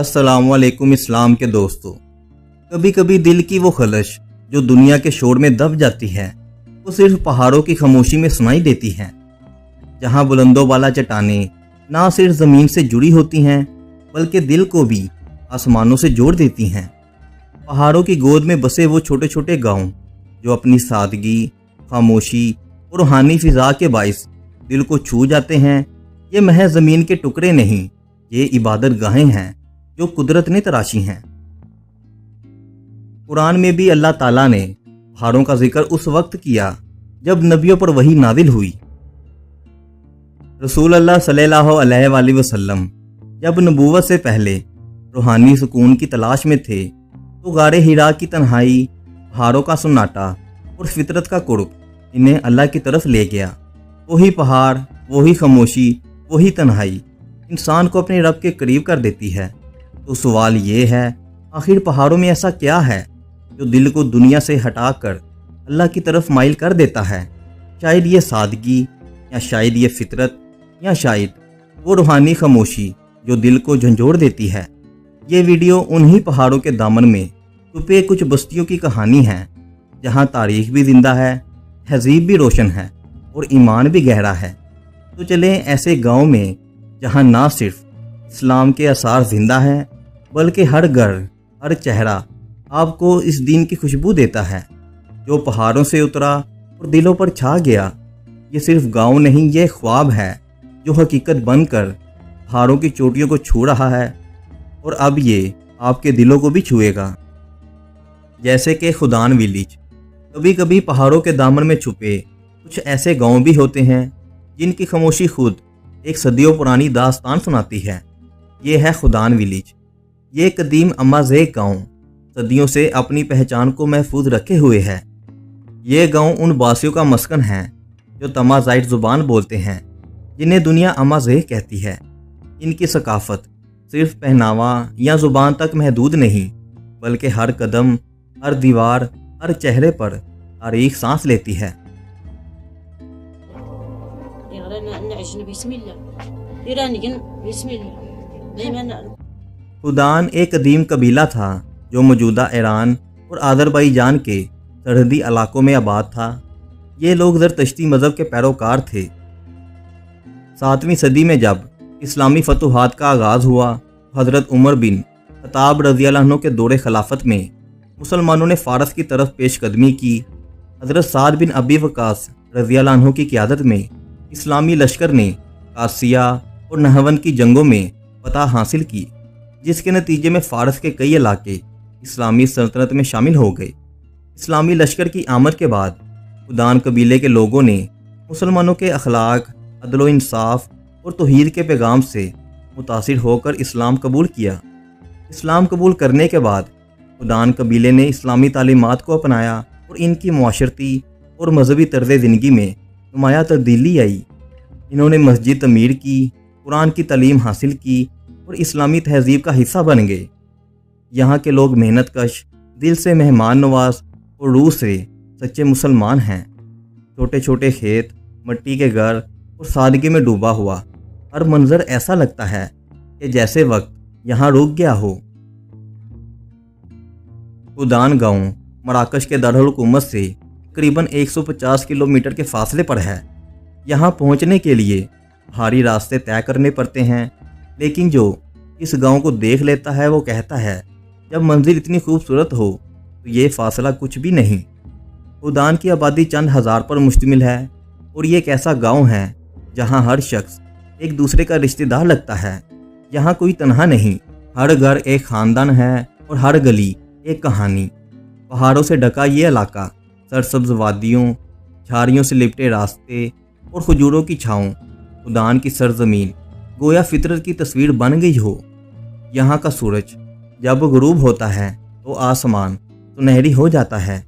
अस्सलाम वालेकुम इस्लाम के दोस्तों। कभी कभी दिल की वो खलश जो दुनिया के शोर में दब जाती है वो सिर्फ पहाड़ों की खामोशी में सुनाई देती है। जहाँ बुलंदों वाला चट्टानें ना सिर्फ ज़मीन से जुड़ी होती हैं बल्कि दिल को भी आसमानों से जोड़ देती हैं। पहाड़ों की गोद में बसे वो छोटे छोटे गांव जो अपनी सादगी, खामोशी और रूहानी फिजा के बाइस दिल को छू जाते हैं। ये महज ज़मीन के टुकड़े नहीं, ये इबादत गाहें हैं जो कुदरत ने तराशी हैं। कुरान में भी अल्लाह ताला ने पहाड़ों का जिक्र उस वक्त किया जब नबियों पर वही नाजिल हुई। रसूल अल्लाह सल्लल्लाहु अलैहि वसल्लम जब नबूवत से पहले रूहानी सुकून की तलाश में थे तो गारे हिरा की तन्हाई, पहाड़ों का सन्नाटा और फितरत का कुर्ब इन्हें अल्लाह की तरफ ले गया। वही पहाड़, वही खामोशी, वही तन्हाई इंसान को अपने रब के करीब कर देती है। तो सवाल ये है, आखिर पहाड़ों में ऐसा क्या है जो दिल को दुनिया से हटाकर अल्लाह की तरफ माइल कर देता है? शायद ये सादगी, या शायद ये फितरत, या शायद वो रूहानी खामोशी जो दिल को झंझोड़ देती है। ये वीडियो उन्हीं पहाड़ों के दामन में छुपे कुछ बस्तियों की कहानी है जहाँ तारीख भी जिंदा है, तहजीब भी रोशन है और ईमान भी गहरा है। तो चलें ऐसे गांव में जहाँ ना सिर्फ इस्लाम के आसार जिंदा हैं बल्कि हर घर, हर चेहरा आपको इस दीन की खुशबू देता है जो पहाड़ों से उतरा और दिलों पर छा गया। ये सिर्फ गांव नहीं, ये ख्वाब है जो हकीकत बनकर पहाड़ों की चोटियों को छू रहा है और अब ये आपके दिलों को भी छुएगा। जैसे कि खुदान विलेज। कभी कभी पहाड़ों के दामन में छुपे कुछ ऐसे गांव भी होते हैं जिनकी खामोशी खुद एक सदियों पुरानी दास्तान सुनाती है। ये है खुदान विलेज। ये कदीम अमाज़ेक गांव सदियों से अपनी पहचान को महफूज रखे हुए है। ये गांव उन बासियों का मस्कन है जो तमाज़ाइट ज़ुबान बोलते हैं, जिन्हें दुनिया अमाज़ेक कहती है। इनकी सकाफत सिर्फ पहनावा या ज़ुबान तक महदूद नहीं बल्कि हर कदम, हर दीवार, हर चेहरे पर तारीख सांस लेती है। खुदान एक कदीम कबीला था जो मौजूदा ईरान और आज़रबाईजान के सरहदी इलाकों में आबाद था। ये लोग ज़रतश्ती मज़हब के पैरोकार थे। 7वीं सदी में जब इस्लामी फतूहात का आगाज़ हुआ, हज़रत उमर बिन खत्ताब रज़ियल्लाहु अन्हु के दौरे खिलाफत में मुसलमानों ने फ़ारस की तरफ पेशकदमी की। हज़रत साद बिन अबी वक़ास रज़ियल्लाहु अन्हु की क़यादत में इस्लामी लश्कर ने कासिया और नहवन की जंगों में फतह हासिल की, जिसके नतीजे में फ़ारस के कई इलाके इस्लामी सल्तनत में शामिल हो गए। इस्लामी लश्कर की आमद के बाद खुदान कबीले के लोगों ने मुसलमानों के अखलाक, अदल व इंसाफ और तौहीद के पैगाम से मुतासिर होकर इस्लाम कबूल किया। इस्लाम कबूल करने के बाद खुदान कबीले ने इस्लामी तालीमात को अपनाया और इनकी मुआशरती और मजहबी तर्ज़ ज़िंदगी में नुमाया तब्दीली आई। इन्होंने मस्जिद तमीर की, कुरान की तालीम हासिल की और इस्लामी तहजीब का हिस्सा बन गए। यहाँ के लोग मेहनत कश, दिल से मेहमान नवाज और रूह से सच्चे मुसलमान हैं। छोटे छोटे खेत, मिट्टी के घर और सादगी में डूबा हुआ हर मंजर ऐसा लगता है कि जैसे वक्त यहाँ रुक गया हो। खुदान गांव मराकश के दारुल हुकूमत से तकरीबन 150 किलोमीटर के फासले पर है। यहाँ पहुँचने के लिए भारी रास्ते तय करने पड़ते हैं, लेकिन जो इस गांव को देख लेता है वो कहता है जब मंजिल इतनी खूबसूरत हो तो ये फासला कुछ भी नहीं। खुदान की आबादी चंद हज़ार पर मुश्तमिल है और ये एक ऐसा गाँव है जहाँ हर शख्स एक दूसरे का रिश्तेदार लगता है। यहाँ कोई तन्हा नहीं, हर घर एक ख़ानदान है और हर गली एक कहानी। पहाड़ों से ढका ये इलाका सरसब्ज वादियों, झाड़ियों से लिपटे रास्ते और खजूरों की छाँव, खुदान की सरजमीन गोया फितरत की तस्वीर बन गई हो। यहाँ का सूरज जब गुरूब होता है तो आसमान सुनहरी हो जाता है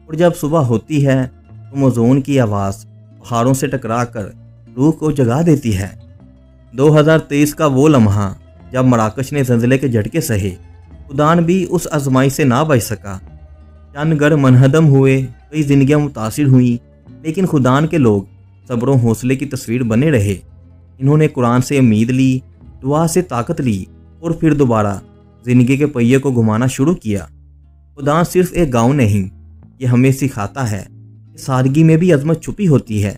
और जब सुबह होती है तो मौजून की आवाज़ पहाड़ों से टकराकर रूह को जगा देती है। 2023 का वो लम्हा जब मराकश ने ज़लज़ले के झटके सहे, खुदान भी उस आजमाइश से ना बच सका। चंद घर मनहदम हुए, कई ज़िंदगियाँ मुतासिर हुई, लेकिन खुदान के लोग सब्र व हौसले की तस्वीर बने रहे। इन्होंने कुरान से उम्मीद ली, दुआ से ताकत ली और फिर दोबारा زندگی کے پہیے کو گھمانا شروع کیا۔ خدا صرف ایک گاؤں نہیں، یہ ہمیں سکھاتا ہے کہ سادگی میں بھی عظمت چھپی ہوتی ہے،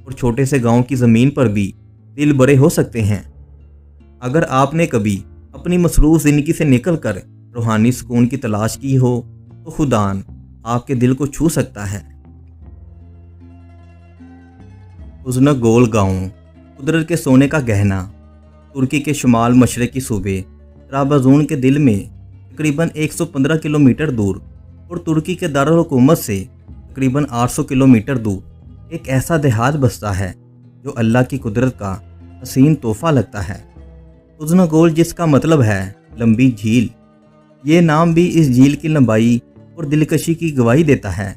اور چھوٹے سے گاؤں کی زمین پر بھی دل بڑے ہو سکتے ہیں۔ اگر آپ نے کبھی اپنی مصروف زندگی سے نکل کر روحانی سکون کی تلاش کی ہو تو خدا آپ کے دل کو چھو سکتا ہے۔ اوزنگول گاؤں قدرت کے سونے کا گہنا، ترکی کے شمال مشرقی صوبے طرابزون کے دل میں تقریباً 115 کلومیٹر دور اور ترکی کے دارالحکومت سے تقریباً 800 کلومیٹر دور ایک ایسا دیہات بستا ہے جو اللہ کی قدرت کا حسین تحفہ لگتا ہے۔ اوزنگول، جس کا مطلب ہے لمبی جھیل، یہ نام بھی اس جھیل کی لمبائی اور دلکشی کی گواہی دیتا ہے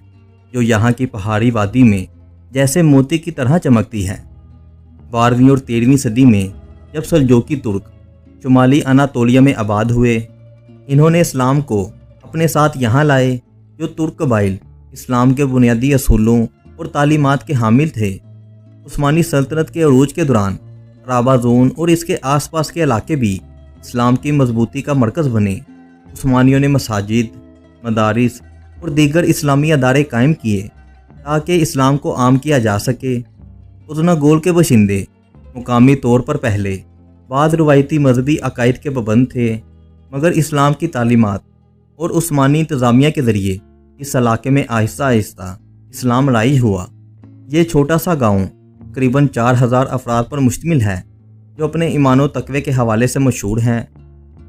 جو یہاں کی پہاڑی وادی میں جیسے موتی کی طرح چمکتی ہے۔ 12ویں اور 13ویں صدی میں جب سلجوقی ترک شمالی اناطولیہ میں آباد ہوئے، انہوں نے اسلام کو اپنے ساتھ یہاں لائے۔ جو ترک قبائل اسلام کے بنیادی اصولوں اور تعلیمات کے حامل تھے، عثمانی سلطنت کے عروج کے دوران طرابزون اور اس کے آس پاس کے علاقے بھی اسلام کی مضبوطی کا مرکز بنے۔ عثمانیوں نے مساجد، مدارس اور دیگر اسلامی ادارے قائم کیے تاکہ اسلام کو عام کیا جا سکے۔ اوزنگول کے باشندے مقامی طور پر پہلے بعض روایتی مذہبی عقائد کے پابند تھے، مگر اسلام کی تعلیمات اور عثمانی انتظامیہ کے ذریعے اس علاقے میں آہستہ آہستہ اسلام رائج ہوا۔ یہ چھوٹا سا گاؤں تقریباً 4000 افراد پر مشتمل ہے، جو اپنے ایمان و تقوی کے حوالے سے مشہور ہیں۔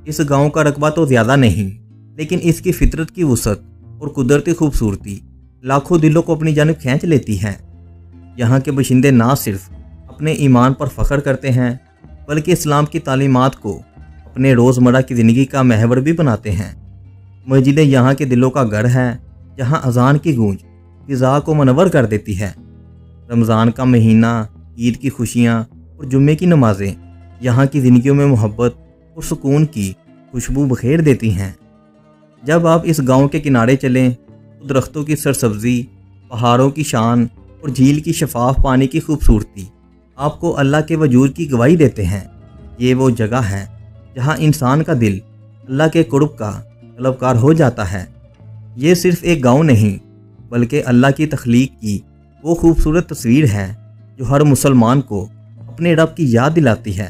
اس گاؤں کا رقبہ تو زیادہ نہیں، لیکن اس کی فطرت کی وسعت اور قدرتی خوبصورتی لاکھوں دلوں کو اپنی جانب کھینچ لیتی ہے۔ یہاں کے باشندے نہ صرف اپنے ایمان پر فخر کرتے ہیں، بلکہ اسلام کی تعلیمات کو اپنے روزمرہ کی زندگی کا محور بھی بناتے ہیں۔ مسجدیں یہاں کے دلوں کا گھر ہے، جہاں اذان کی گونج فضا کو منور کر دیتی ہے۔ رمضان کا مہینہ، عید کی خوشیاں اور جمعے کی نمازیں یہاں کی زندگیوں میں محبت اور سکون کی خوشبو بکھیر دیتی ہیں۔ جب آپ اس گاؤں کے کنارے چلیں تو درختوں کی سرسبزی، پہاڑوں کی شان اور جھیل کی شفاف پانی کی خوبصورتی آپ کو اللہ کے وجود کی گواہی دیتے ہیں۔ یہ وہ جگہ ہے جہاں انسان کا دل اللہ کے قرب کا طلبکار ہو جاتا ہے۔ یہ صرف ایک گاؤں نہیں، بلکہ اللہ کی تخلیق کی وہ خوبصورت تصویر ہے جو ہر مسلمان کو اپنے رب کی یاد دلاتی ہے۔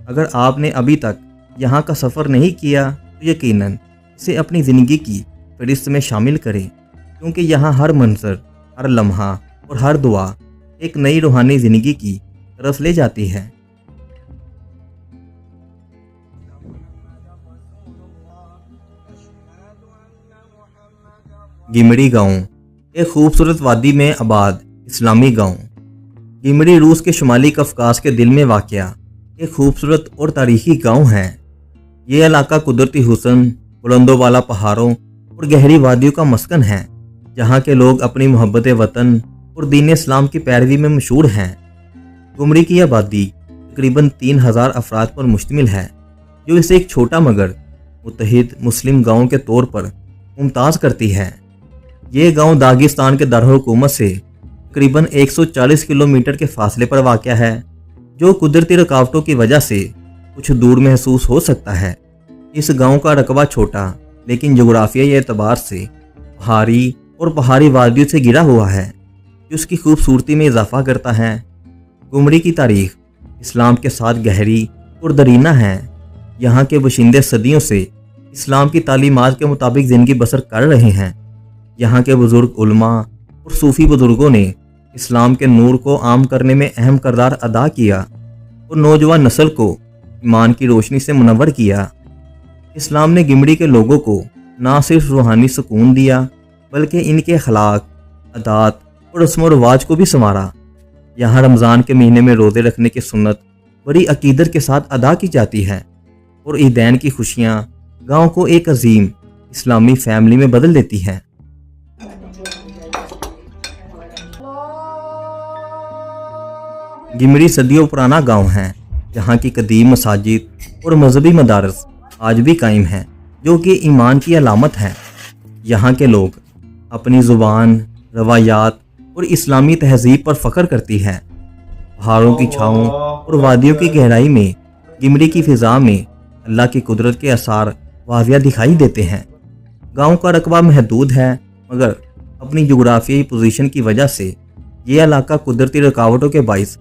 اگر آپ نے ابھی تک یہاں کا سفر نہیں کیا تو یقیناً اسے اپنی زندگی کی فہرست میں شامل کریں، کیونکہ یہاں ہر منظر، ہر لمحہ اور ہر دعا ایک نئی روحانی زندگی کی طرف لے جاتی ہے۔ گمڑی گاؤں، ایک خوبصورت وادی میں آباد اسلامی گاؤں۔ گمڑی روس کے شمالی قفقاز کے دل میں واقع ایک خوبصورت اور تاریخی گاؤں ہے۔ یہ علاقہ قدرتی حسن، بلند و بالا پہاڑوں اور گہری وادیوں کا مسکن ہے، جہاں کے لوگ اپنی محبت وطن اور دین اسلام کی پیروی میں مشہور ہیں۔ گمڑی کی آبادی تقریباً 3000 افراد پر مشتمل ہے، جو اسے ایک چھوٹا مگر متحد مسلم گاؤں کے طور پر ممتاز کرتی ہے۔ یہ گاؤں داغستان کے دارالحکومت سے تقریباً 140 کلومیٹر کے فاصلے پر واقع ہے، جو قدرتی رکاوٹوں کی وجہ سے کچھ دور محسوس ہو سکتا ہے۔ اس گاؤں کا رقبہ چھوٹا لیکن جغرافیائی اعتبار سے پہاڑی اور پہاڑی وادیوں سے گھرا ہوا ہے، جو اس کی خوبصورتی میں اضافہ کرتا ہے۔ گمڑی کی تاریخ اسلام کے ساتھ گہری اور درینہ ہے۔ یہاں کے باشندے صدیوں سے اسلام کی تعلیمات کے مطابق زندگی بسر کر رہے ہیں۔ یہاں کے بزرگ علماء اور صوفی بزرگوں نے اسلام کے نور کو عام کرنے میں اہم کردار ادا کیا اور نوجوان نسل کو ایمان کی روشنی سے منور کیا۔ اسلام نے گمڑی کے لوگوں کو نہ صرف روحانی سکون دیا، بلکہ ان کے اخلاق، عادات اور رسم و رواج کو بھی سنوارا۔ یہاں رمضان کے مہینے میں روزے رکھنے کی سنت بڑی عقیدت کے ساتھ ادا کی جاتی ہے، اور عیدین کی خوشیاں گاؤں کو ایک عظیم اسلامی فیملی میں بدل دیتی ہیں۔ گمڑی صدیوں پرانا گاؤں ہے، جہاں کی قدیم مساجد اور مذہبی مدارس آج بھی قائم ہیں، جو کہ ایمان کی علامت ہے۔ یہاں کے لوگ اپنی زبان، روایات اور اسلامی تہذیب پر فخر کرتی ہے۔ پہاڑوں کی چھاؤں اور وادیوں کی گہرائی میں گمڑی کی فضا میں اللہ کی قدرت کے آثار वाजिया दिखाई देते हैं। गांव का रकबा महदूद है, मगर अपनी जोग्राफियाई पोजीशन की वजह से ये इलाका कुदरती रुकावटों के बाइस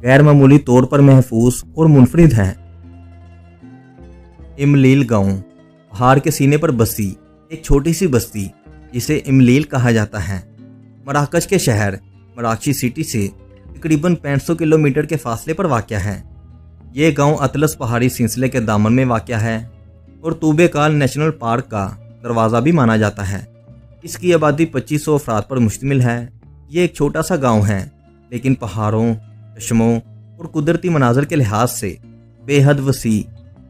गैर मामूली तौर पर महफूज और मुनफरिद है। इमलील गांव पहाड़ के सीने पर बसी एक छोटी सी बस्ती जिसे इमलील कहा जाता है, मराकश के शहर मराकशी सिटी से तकरीबन 500 किलोमीटर के फासले पर वाक़या है। ये गांव अतलस पहाड़ी सिलसिले के दामन में वाक़या है और तूबेकाल नेशनल पार्क का दरवाज़ा भी माना जाता है। इसकी आबादी 2500 अफराद पर मुश्तमिल है। ये एक छोटा सा गांव है, लेकिन पहाड़ों, चश्मों और कुदरती मनाजर के लिहाज से बेहद वसी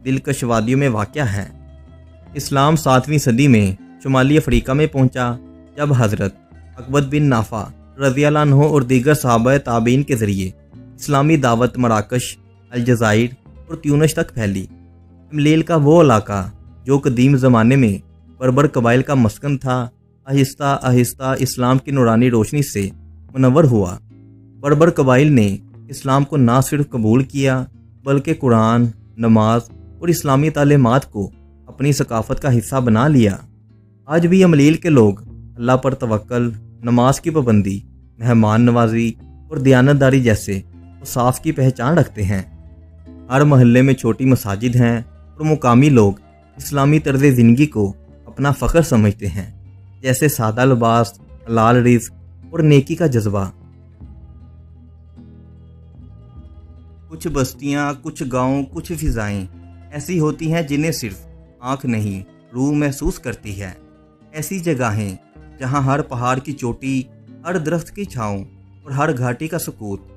दिलकश वादियों में वाक़या है। इस्लाम 7वीं सदी में शुमाली अफ्रीका में पहुंचा, जब हज़रत अकबर बिन नाफा रज़ियल्लाहु अन्हु और दीगर सहाबा ताबीन के ज़रिए इस्लामी दावत मराकश, अलजाइर और ट्यूनिस तक फैली। इमलील का वो इलाका जो कदीम ज़माने में बर्बर कबाइल का मस्कन था, आहिस्ता आहिस्ता इस्लाम की नूरानी रोशनी से मुनव्वर हुआ। बर्बर कबाइल ने इस्लाम को ना सिर्फ कबूल किया, बल्कि कुरान, नमाज और इस्लामी तालीमात को अपनी सकाफत का हिस्सा बना लिया। आज भी अमलील के लोग अल्लाह पर तवक्कल, नमाज की पाबंदी, मेहमान नवाजी और दयानतदारी जैसे औसाफ की पहचान रखते हैं। हर मोहल्ले में छोटी मसाजिद हैं और मुकामी लोग इस्लामी तर्ज ज़िंदगी को अपना फ़ख्र समझते हैं, जैसे सादा लिबास, हलाल रिज़्क़ और नेकी का जज्बा। कुछ बस्तियाँ, कुछ गांव, कुछ फ़िज़ाएँ ऐसी होती हैं जिन्हें सिर्फ आँख नहीं, रूह महसूस करती है। ऐसी जगहें जहाँ हर पहाड़ की चोटी, हर दरख्त की छाँव और हर घाटी का सुकूत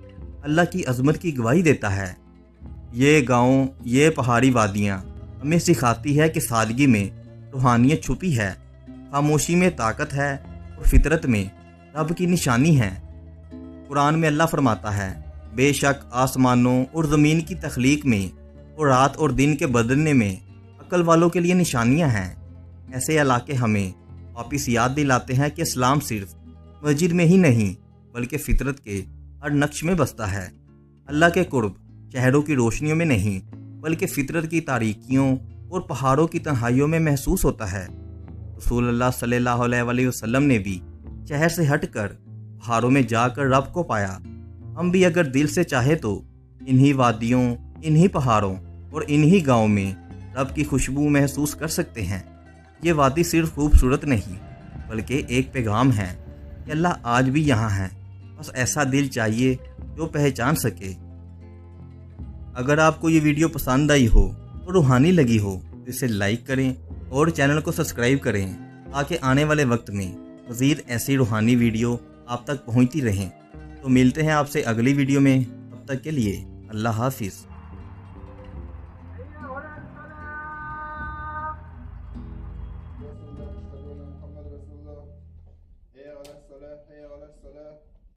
अल्लाह की अज़मत की गवाही देता है। ये गांव, ये पहाड़ी वादियाँ हमें सिखाती है कि सादगी में रूहानियत छुपी है, खामोशी में ताकत है और फितरत में रब की निशानी है। कुरान में अल्लाह फरमाता है, बेशक आसमानों और ज़मीन की तख्लीक में और रात और दिन के बदलने में अक्ल वालों के लिए निशानियां हैं। ऐसे इलाके हमें वापस याद दिलाते हैं कि इस्लाम सिर्फ मस्जिद में ही नहीं, बल्कि फितरत के हर नक्श में बसता है। अल्लाह के कुर्ब शहरों की रोशनियों में नहीं, बल्कि फितरत की तारीकियों और पहाड़ों की तन्हाइयों में महसूस होता है। रसूलुल्लाह सल्लल्लाहु अलैहि वसल्लम ने भी शहर से हटकर पहाड़ों में जाकर रब को पाया। हम भी अगर दिल से चाहे तो इन्हीं वादियों, इन्हीं पहाड़ों और इन्हीं गाँव में रब की खुशबू महसूस कर सकते हैं। ये वादी सिर्फ खूबसूरत नहीं, बल्कि एक पैगाम है कि अल्लाह आज भी यहाँ है। बस ऐसा दिल चाहिए जो पहचान सके। अगर आपको ये वीडियो पसंद आई हो और रूहानी लगी हो तो इसे लाइक करें और चैनल को सब्सक्राइब करें, ताकि आने वाले वक्त में मज़ीद ऐसी रूहानी वीडियो आप तक पहुँचती रहें। तो मिलते हैं आपसे अगली वीडियो में, तब तक के लिए अल्लाह हाफिज़।